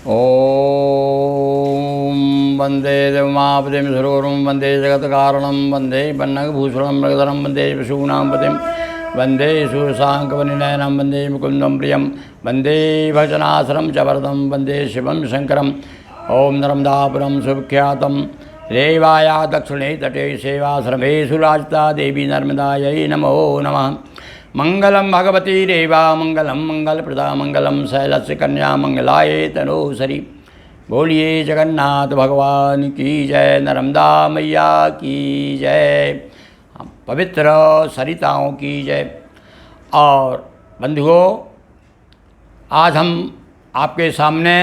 ओम वंदे देवमापतिं सरोवरं वंदे जगत्कारणं वंदे पन्नगभूषणं मृगधरं वंदे पशूनां पतिं वंदे सूरसाङ्कवनिनयनं वंदे मुकुन्दं प्रियं वंदे भजनासनं च वरदं वंदे शिवं शङ्करम्। ओम नर्मदापुरं सुविख्यातं रेवाया दक्षिणे तटे सेवाश्रमे सुराजिता देवी नर्मदायै नमो नमः। मंगलम भगवती रेवा मंगलम मंगलप्रदा मंगलम शैलस्य कन्या मंगलाय तनोसरी। बोलिए जगन्नाथ भगवान की जय, नर्मदा मैया की जय, पवित्र सरिताओं की जय। और बंधुओं, आज हम आपके सामने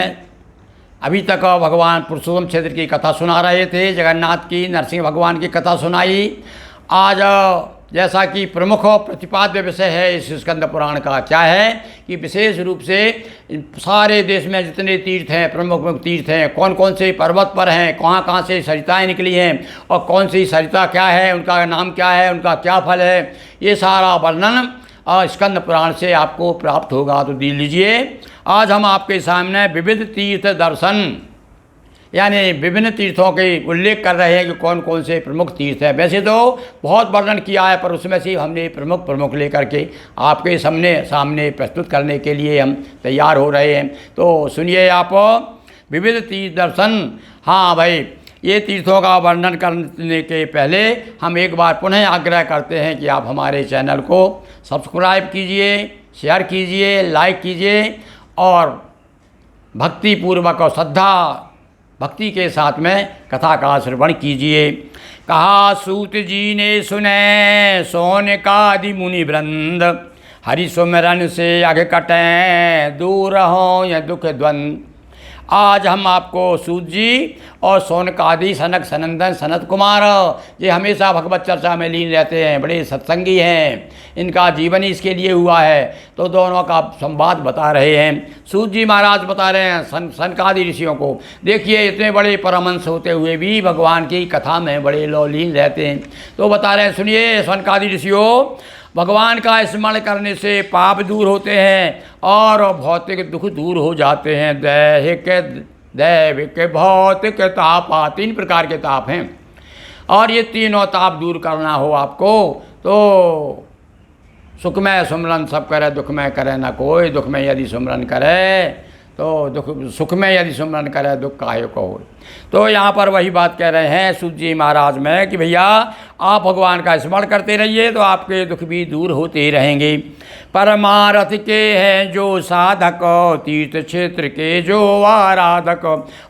अभी तक भगवान पुरुषोत्तम क्षेत्र की कथा सुना रहे थे। जगन्नाथ की, नरसिंह भगवान की कथा सुनाई। आज जैसा कि प्रमुख प्रतिपाद्य विषय है इस स्कंद पुराण का, क्या है कि विशेष रूप से सारे देश में जितने तीर्थ हैं, प्रमुख तीर्थ हैं, कौन कौन से पर्वत पर हैं, कहाँ कहाँ से सरिताएँ निकली हैं और कौन सी सरिता क्या है, उनका नाम क्या है, उनका क्या फल है, ये सारा वर्णन स्कंद पुराण से आपको प्राप्त होगा। तो देख लीजिए, आज हम आपके सामने विविध तीर्थ दर्शन यानी विभिन्न तीर्थों के उल्लेख कर रहे हैं कि कौन कौन से प्रमुख तीर्थ हैं। वैसे तो बहुत वर्णन किया है, पर उसमें से हमने प्रमुख लेकर के आपके सामने प्रस्तुत करने के लिए हम तैयार हो रहे हैं। तो सुनिए आप, विविध तीर्थ दर्शन। हाँ भाई, ये तीर्थों का वर्णन करने के पहले हम एक बार पुनः आग्रह करते हैं कि आप हमारे चैनल को सब्सक्राइब कीजिए, शेयर कीजिए, लाइक कीजिए और भक्तिपूर्वक और श्रद्धा भक्ति के साथ में कथा का श्रवण कीजिए। कहा सूत जी ने सुने सोनकादि मुनि वृंद, हरि सुमिरन से अघ कटें दूर हों यह दुख द्वंद। आज हम आपको सूत जी और सोनकादि सनक सनंदन सनत कुमार, ये हमेशा भगवत चर्चा में लीन रहते हैं, बड़े सत्संगी हैं, इनका जीवन ही इसके लिए हुआ है, तो दोनों का संवाद बता रहे हैं। सूत जी महाराज बता रहे हैं सनकादि ऋषियों को, देखिए इतने बड़े परमहंस होते हुए भी भगवान की कथा में बड़े लीन रहते हैं। तो बता रहे हैं, सुनिए सनकादि ऋषियों, भगवान का स्मरण करने से पाप दूर होते हैं और भौतिक दुख दूर हो जाते हैं। दैहिक भौतिक तापा, 3 प्रकार के ताप हैं और ये तीनों ताप दूर करना हो आपको तो सुखमय सुमरन सब करे, दुख में करे ना कोई। दुख में यदि सुमरन करे तो सुख में यदि सुमरन करे दुख काहे को हो। तो यहाँ पर वही बात कह रहे हैं सूत जी महाराज में कि भैया आप भगवान का स्मरण करते रहिए तो आपके दुख भी दूर होते रहेंगे। परमारथ के हैं जो साधक, तीर्थ क्षेत्र के जो आराधक।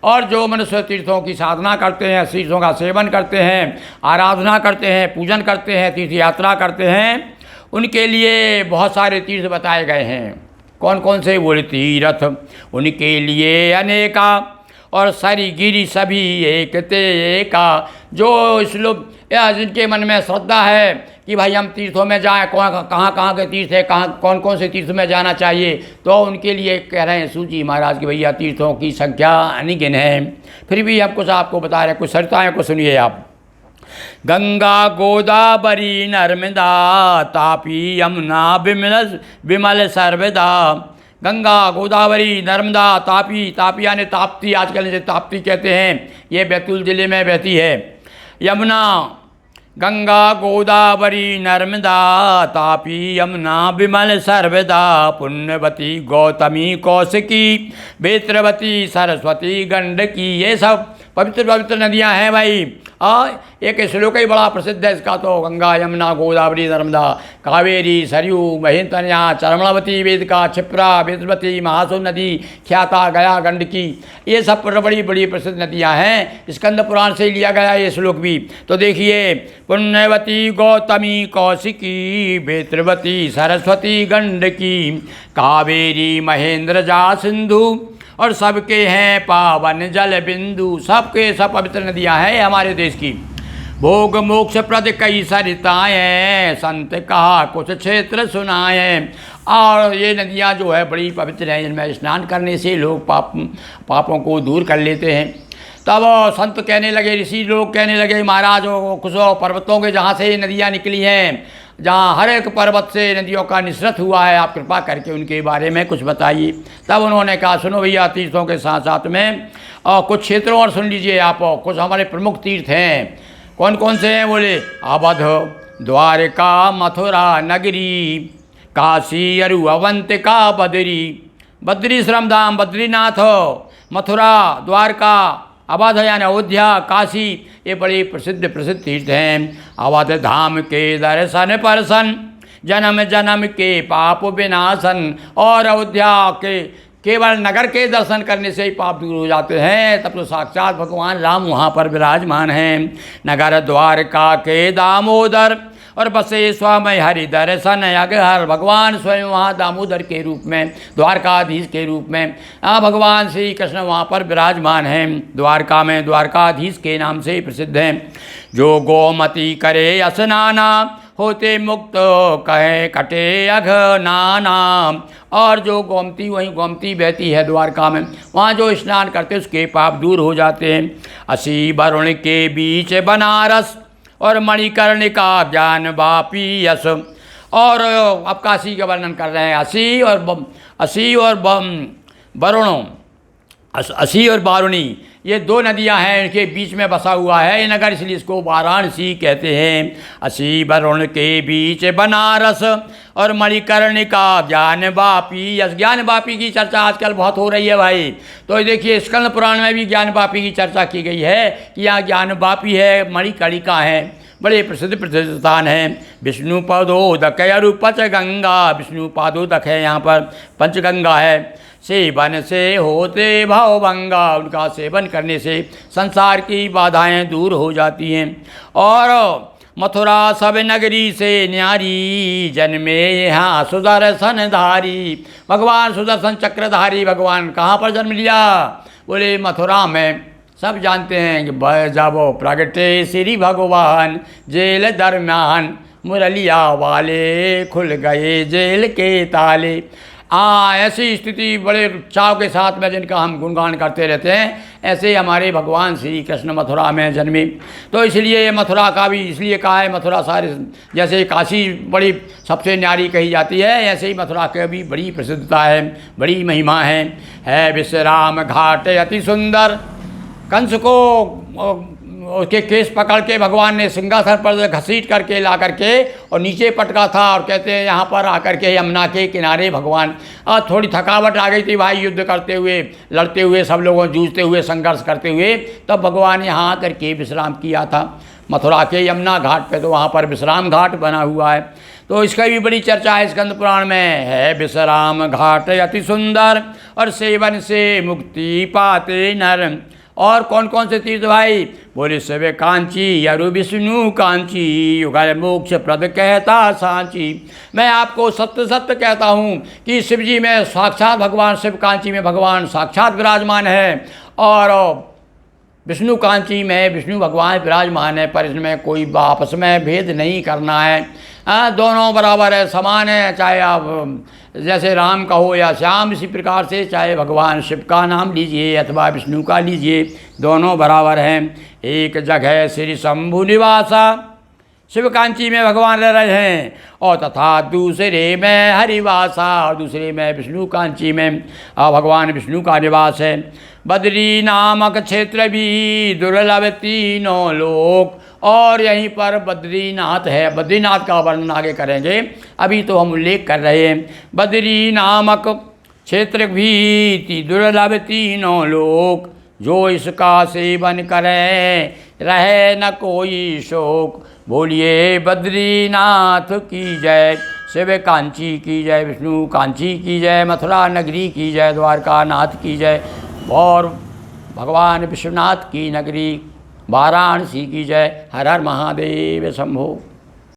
और जो मनुष्य तीर्थों की साधना करते हैं, तीर्थों का सेवन करते हैं, आराधना करते हैं, पूजन करते हैं, तीर्थ यात्रा करते हैं, उनके लिए बहुत सारे तीर्थ बताए गए हैं। कौन कौन से बोले तीर्थ, उनके लिए अनेका और सारी गिरी सभी एक ते एका। जो श्लोक जिनके मन में श्रद्धा है कि भाई हम तीर्थों में जाएं, कहाँ कहाँ के तीर्थ है, कहाँ कौन कौन से तीर्थ में जाना चाहिए, तो उनके लिए कह रहे हैं सूत जी महाराज कि भैया तीर्थों की संख्या अनगिन है। फिर भी हम कुछ आपको बता रहे हैं, कुछ सरिताएँ को सुनिए आप। गंगा गोदावरी नर्मदा तापी यमुना विमल सर्वदा। गंगा गोदावरी नर्मदा तापी, तापी यानी ताप्ती, आजकल इसे ताप्ती कहते हैं, ये बैतूल जिले में बहती है। यमुना, गंगा गोदावरी नर्मदा तापी यमुना विमल सर्वदा। पुण्यवती गौतमी कौशिकी बेत्रवती सरस्वती गंडकी, ये सब पवित्र पवित्र नदियाँ हैं भाई। एक श्लोक ही बड़ा प्रसिद्ध है इसका, तो गंगा यमुना गोदावरी नर्मदा कावेरी सरयू महेंद्रया चरमणवती वेदिका क्षिप्रा बेतवती महासु नदी ख्याता गया गंडकी, ये सब बड़ी बड़ी प्रसिद्ध नदियाँ हैं। स्कंद पुराण से लिया गया ये श्लोक भी। तो देखिए, पुण्यवती गौतमी कौशिकी बेतवती सरस्वती गंडकी कावेरी महेंद्र जा सिंधु, और सबके हैं पावन जल बिंदु। सबके सब पवित्र नदियाँ हैं हमारे देश की। भोग मोक्ष प्रद कई सरिताएँ, संत कहा कुछ क्षेत्र सुनाएँ। और ये नदियाँ जो है बड़ी पवित्र हैं, इनमें स्नान करने से लोग पापों को दूर कर लेते हैं। तब संत कहने लगे, ऋषि लोग कहने लगे, महाराज कुछ पर्वतों के जहाँ से ये नदियाँ निकली हैं जहाँ हर एक पर्वत से नदियों का निसरत हुआ है, आप कृपा करके उनके बारे में कुछ बताइए। तब उन्होंने कहा, सुनो भैया, तीर्थों के साथ साथ में और कुछ क्षेत्रों और सुन लीजिए आप, कुछ हमारे प्रमुख तीर्थ हैं। कौन कौन से हैं? बोले अवध, द्वारका, मथुरा नगरी, काशी, अरु, अवंतिका, बद्री। बद्री श्रमधाम, बद्रीनाथ, मथुरा, द्वारका, अवध यानी अयोध्या, काशी, ये बड़े प्रसिद्ध तीर्थ हैं। अवध धाम के दर्शन परसन, जन्म जन्म के पाप विनाशन। और अयोध्या के केवल नगर के दर्शन करने से ही पाप दूर हो जाते हैं। तब तो साक्षात भगवान राम वहाँ पर विराजमान हैं। नगर द्वारका के दामोदर, और बसे स्वामी हरि दर्शन अगहर। भगवान स्वयं वहाँ दामोदर के रूप में, द्वारकाधीश के रूप में भगवान श्री कृष्ण वहाँ पर विराजमान हैं। द्वारका में द्वारकाधीश के नाम से प्रसिद्ध हैं। जो गोमती करे स्नाना, होते मुक्त कहे कटे अघ नाना। और जो गोमती, वहीं गोमती बहती है द्वारका में, वहाँ जो स्नान करते उसके पाप दूर हो जाते हैं। असी वरुण के बीच बनारस, और मणिकर्णिका ज्ञान वापी यश। और अब काशी का वर्णन कर रहे हैं। असी और वरुण, असी और वारुणी, ये दो नदियां हैं, इनके बीच में बसा हुआ है ये नगर, इसलिए इसको वाराणसी कहते हैं। असी वरुण के बीच बनारस, और मणिकर्णिका ज्ञान वापी यश। ज्ञान वापी की चर्चा आजकल बहुत हो रही है भाई। तो देखिए स्कंद पुराण में भी ज्ञान वापी की चर्चा की गई है कि यहाँ ज्ञान वापी है, मणिकर्णिका है, बड़े प्रसिद्ध स्थान हैं। विष्णु पादोदक अरु पंचगंगा, विष्णु पादोदक है यहाँ पर, पंचगंगा है। सेवन से होते भवभंगा, उनका सेवन करने से संसार की बाधाएं दूर हो जाती हैं। और मथुरा सब नगरी से न्यारी, जन्मे यहाँ सुदर्शन धारी। भगवान सुदर्शन चक्रधारी भगवान कहाँ पर जन्म लिया? बोले मथुरा में। सब जानते हैं कि जब प्रगटे श्री भगवान, जेल दरम्यान मुरलिया वाले, खुल गए जेल के ताले। ऐसी स्थिति बड़े चाव के साथ में जिनका हम गुणगान करते रहते हैं, ऐसे हमारे भगवान श्री कृष्ण मथुरा में जन्मे। तो इसलिए मथुरा का भी इसलिए कहा है, मथुरा सारे, जैसे काशी बड़ी सबसे न्यारी कही जाती है, ऐसे ही मथुरा की भी बड़ी प्रसिद्धता है, बड़ी महिमा है। विश्राम घाट अति सुंदर। कंस को उसके केस पकड़ के भगवान ने सिंहासन पर घसीट करके ला करके और नीचे पटका था। और कहते हैं यहाँ पर आकर के यमुना के किनारे भगवान, थोड़ी थकावट आ गई थी भाई, युद्ध करते हुए, लड़ते हुए, सब लोगों जूझते हुए, संघर्ष करते हुए, तब भगवान यहाँ आकर के विश्राम किया था मथुरा के यमुना घाट पे। तो वहाँ पर विश्राम घाट बना हुआ है। तो इसका भी बड़ी चर्चा है स्कंद पुराण में। है विश्राम घाट अति सुंदर, और सेवन से मुक्ति पाते नर। और कौन कौन से तीर्थ भाई? बोले शिव कांची, अरु विष्णु कांची, युगल मोक्ष प्रद कहता सांची। मैं आपको सत्य सत्य कहता हूँ कि शिव जी में साक्षात भगवान, शिव कांची में भगवान साक्षात विराजमान है, और विष्णु कांची में विष्णु भगवान विराजमान है। पर इसमें कोई आपस में भेद नहीं करना है। दोनों बराबर है, समान है। चाहे आप जैसे राम का हो या श्याम, इसी प्रकार से चाहे भगवान शिव का नाम लीजिए अथवा विष्णु का लीजिए, दोनों बराबर हैं। एक जगह श्री शंभु निवासा, शिव कांची में भगवान रह रहे हैं, और तथा दूसरे में हरिवासा, और दूसरे में विष्णु कांची में भगवान विष्णु का निवास है। बद्री नामक क्षेत्र भी दुर्लभ तीनों लोक, और यहीं पर बद्रीनाथ है। बद्रीनाथ का वर्णन आगे करेंगे, अभी तो हम उल्लेख कर रहे हैं। बद्री नामक क्षेत्र भी दुर्लभ तीनों लोक, जो इसका सेवन करे रहे न कोई शोक। बोलिए बद्रीनाथ की जय, शिव कांची की जय, विष्णु कांची की जय, मथुरा नगरी की जय, द्वारका नाथ की जय, और भगवान विश्वनाथ की नगरी वाराणसी की जय। हर हर महादेव शंभो।